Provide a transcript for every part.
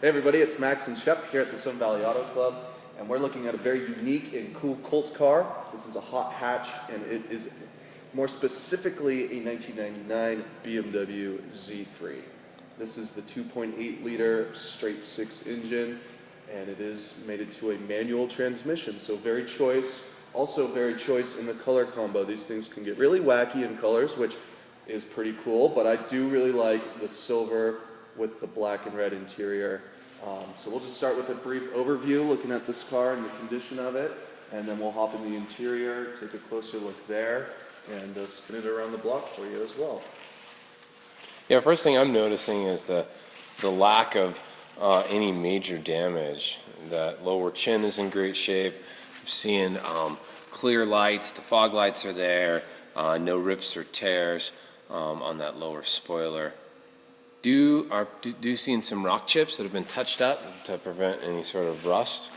Hey everybody, it's Max and Shep here at the Sun Valley Auto Club, and we're looking at a very unique and cool cult car. This is a hot hatch, and it is more specifically a 1999 BMW Z3. This is the 2.8 liter straight six engine, and it is mated to a manual transmission, so very choice. Also very choice in the color combo. These things can get really wacky in colors, which is pretty cool, but I do really like the silver with the black and red interior. So we'll just start with a brief overview, looking at this car and the condition of it, and then we'll hop in the interior, take a closer look there, and spin it around the block for you as well. Yeah, first thing I'm noticing is the lack of any major damage. That lower chin is in great shape. I'm seeing clear lights, the fog lights are there, no rips or tears on that lower spoiler. Do seeing some rock chips that have been touched up to prevent any sort of rust.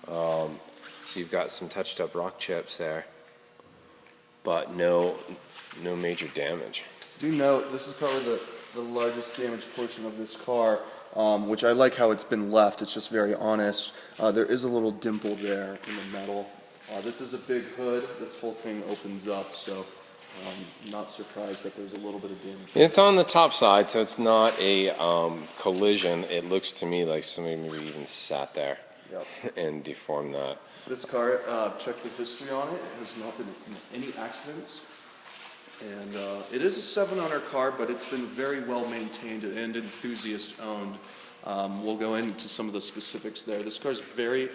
So you've got some touched up rock chips there, but no major damage. Do note, this is probably the largest damaged portion of this car, which I like how it's been left. It's just very honest. There is a little dimple there in the metal. This is a big hood. This whole thing opens up, so I'm not surprised that there's a little bit of damage. It's on the top side, so it's not a collision. It looks to me like somebody maybe even sat there and deformed that. This car, I've checked the history on it. It has not been in any accidents. And it is a 7-owner car, but it's been very well maintained and enthusiast owned. We'll go into some of the specifics there. This car is very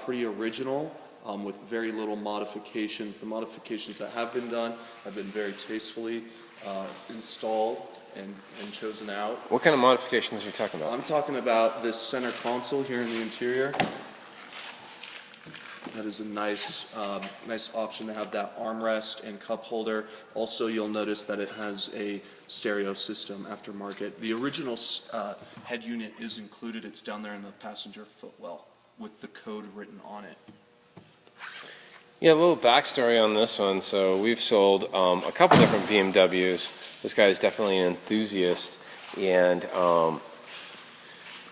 pretty original, with very little modifications. The modifications that have been done have been very tastefully installed and chosen out. What kind of modifications are you talking about? I'm talking about this center console here in the interior. That is a nice option to have that armrest and cup holder. Also, you'll notice that it has a stereo system aftermarket. The original head unit is included. It's down there in the passenger footwell with the code written on it. Yeah, a little backstory on this one. So we've sold a couple different BMWs. This guy is definitely an enthusiast, and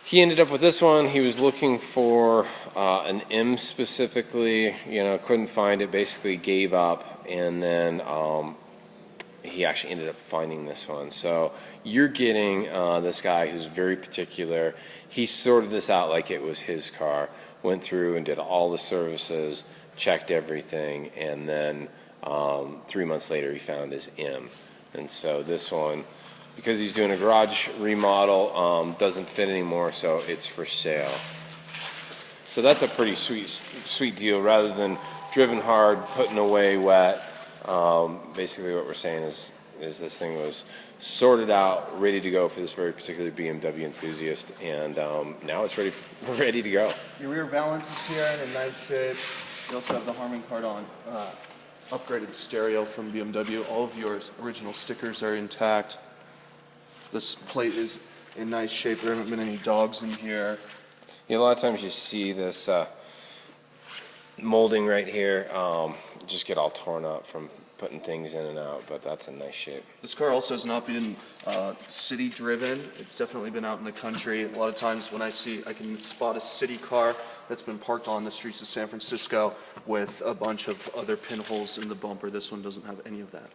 he ended up with this one. He was looking for an M specifically, couldn't find it, basically gave up, and then he actually ended up finding this one. So you're getting this guy who's very particular. He sorted this out like it was his car, went through and did all the services, checked everything, and then 3 months later he found his M. And so this one, because he's doing a garage remodel, doesn't fit anymore, so it's for sale. So that's a pretty sweet deal. Rather than driven hard, putting away wet, basically what we're saying is this thing was sorted out, ready to go for this very particular BMW enthusiast, and now it's ready to go. Your rear valance is here in a nice shape. You also have the Harman Kardon upgraded stereo from BMW. All of your original stickers are intact. This plate is in nice shape. There haven't been any dogs in here. Yeah, a lot of times you see this molding right here just get all torn up from putting things in and out, but that's in nice shape. This car also has not been city driven. It's definitely been out in the country. A lot of times when I can spot a city car that's been parked on the streets of San Francisco with a bunch of other pinholes in the bumper. This one doesn't have any of that.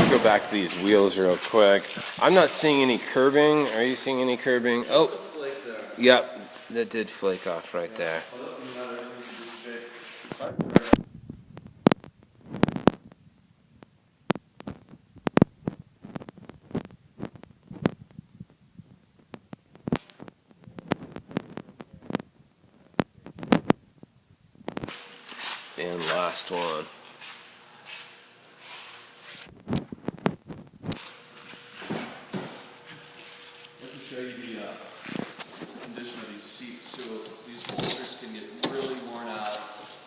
Go back to these wheels real quick. I'm not seeing any curbing. Are you seeing any curbing? Just a flake there. Yep, that did flake off right there. And last one. Show you the condition of these seats. So these bolsters can get really worn out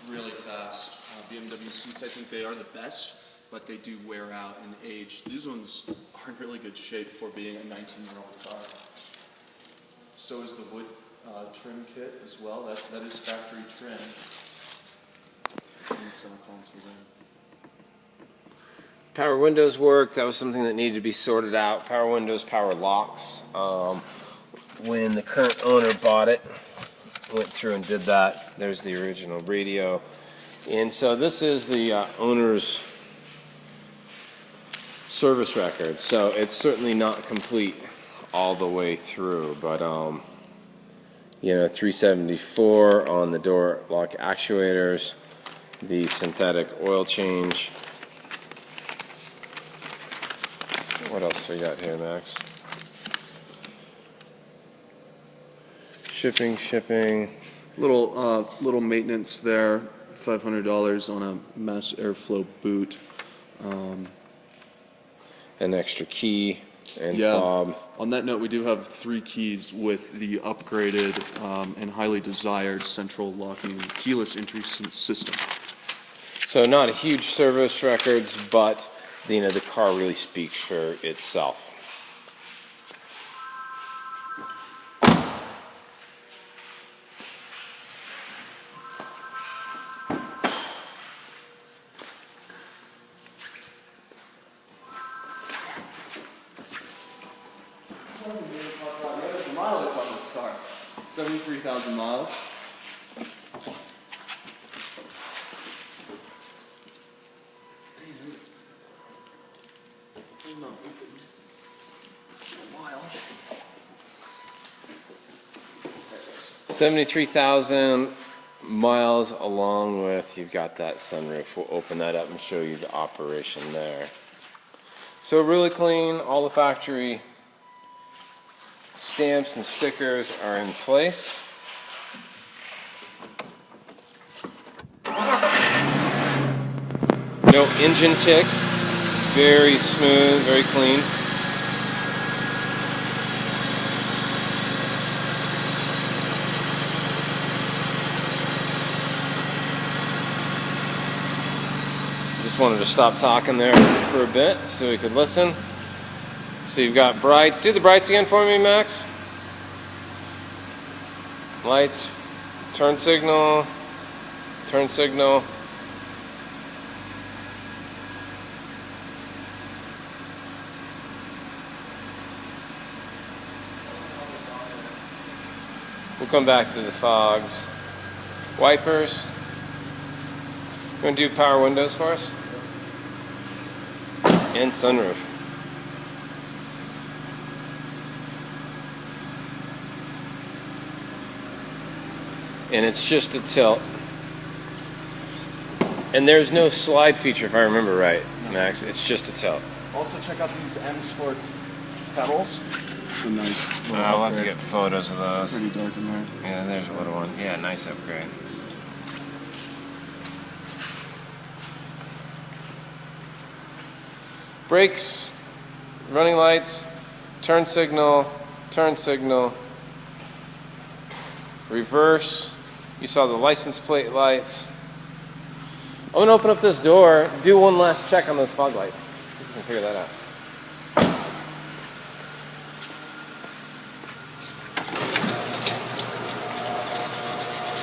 really fast. BMW seats, I think they are the best, but they do wear out and age. These ones are in really good shape for being a 19-year-old car. So is the wood trim kit as well. That is factory trim. And some console there. Power windows work. That was something that needed to be sorted out. Power windows, power locks. When the current owner bought it, went through and did that. There's the original radio. And so this is the owner's service record. So it's certainly not complete all the way through, but you know, 374 on the door lock actuators, the synthetic oil change. What else we got here, Max? Shipping. Little maintenance there. $500 on a mass airflow boot. An extra key and Yeah. fob. On that note, we do have 3 keys with the upgraded and highly desired central locking keyless entry system. So not a huge service records, but you know, the car really speaks for itself. The mileage on this car, 73,000 miles. Not opened. It's a while. 73,000 miles, along with, you've got that sunroof. We'll open that up and show you the operation there. So really clean. All the factory stamps and stickers are in place. No engine tick. Very smooth, very clean. Just wanted to stop talking there for a bit so we could listen. So you've got brights. Do the brights again for me, Max. Lights, turn signal, turn signal. We'll come back to the fogs. Wipers. You want to do power windows for us? And sunroof. And it's just a tilt. And there's no slide feature if I remember right, Max. It's just a tilt. Also check out these M Sport pedals. It's a nice little I'll have to upgrade. get photos of those. Pretty dark in there. Yeah, there's a little one. Yeah, nice upgrade. Brakes, running lights, turn signal, reverse. You saw the license plate lights. I'm gonna open up this door, do one last check on those fog lights. See if we can figure that out.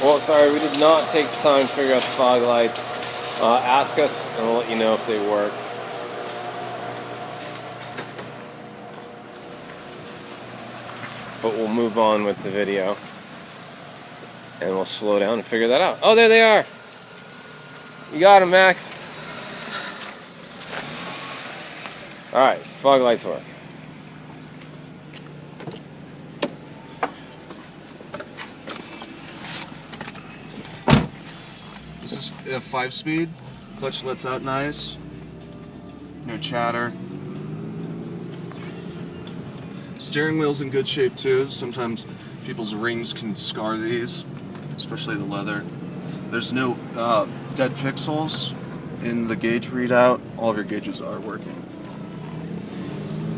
Well, sorry, we did not take the time to figure out the fog lights. Ask us and we'll let you know if they work. But we'll move on with the video and we'll slow down and figure that out. Oh, there they are. You got them, Max. All right, so fog lights work. This is a 5-speed. Clutch lets out nice. No chatter. Steering wheel's in good shape too. Sometimes people's rings can scar these, especially the leather. There's no dead pixels in the gauge readout. All of your gauges are working.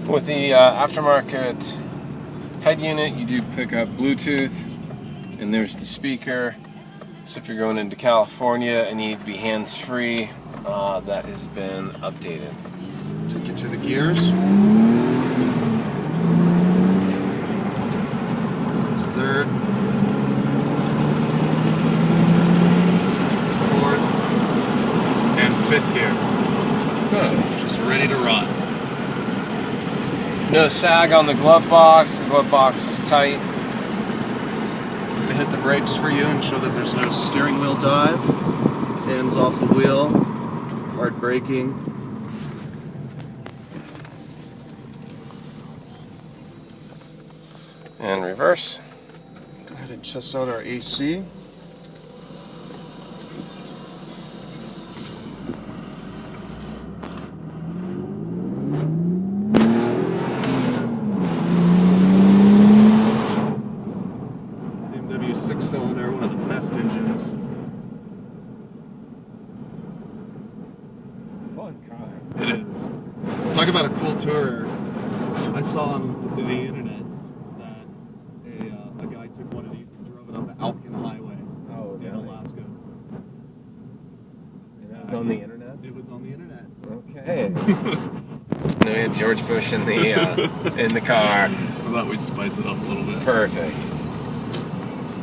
With the aftermarket head unit, you do pick up Bluetooth, and there's the speaker. So if you're going into California and you need to be hands-free, that has been updated. Take you through the gears. It's third, fourth, and fifth gear. Nice. Just ready to run. No sag on the glove box. The glove box is tight. I'm going to hit the brakes for you and show that there's no steering wheel dive. Hands off the wheel. Hard braking. And reverse. Go ahead and test out our AC. BMW 6-cylinder, one of the best engines. Fun car. It is. Talk about a cool tourer. I saw on the internet that a guy took one of these and drove it up the Alpine Highway in Alaska. It was on the internet? It was on the internet. Okay. No, we had George Bush in the car. I thought we'd spice it up a little bit. Perfect.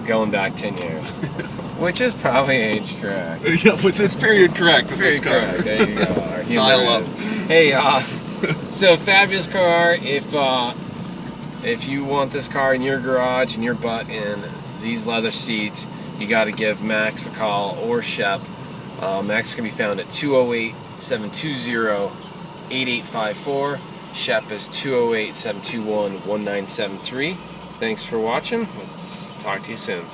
Going back 10 years. Which is probably age correct. Yeah, with its period correct. Period correct. There you go. Our humor Dial up. is- Hey, so fabulous car. If you want this car in your garage and your butt in these leather seats, you got to give Max a call or Shep. Max can be found at 208-720-8854. Shep is 208-721-1973. Thanks for watching. Let's talk to you soon.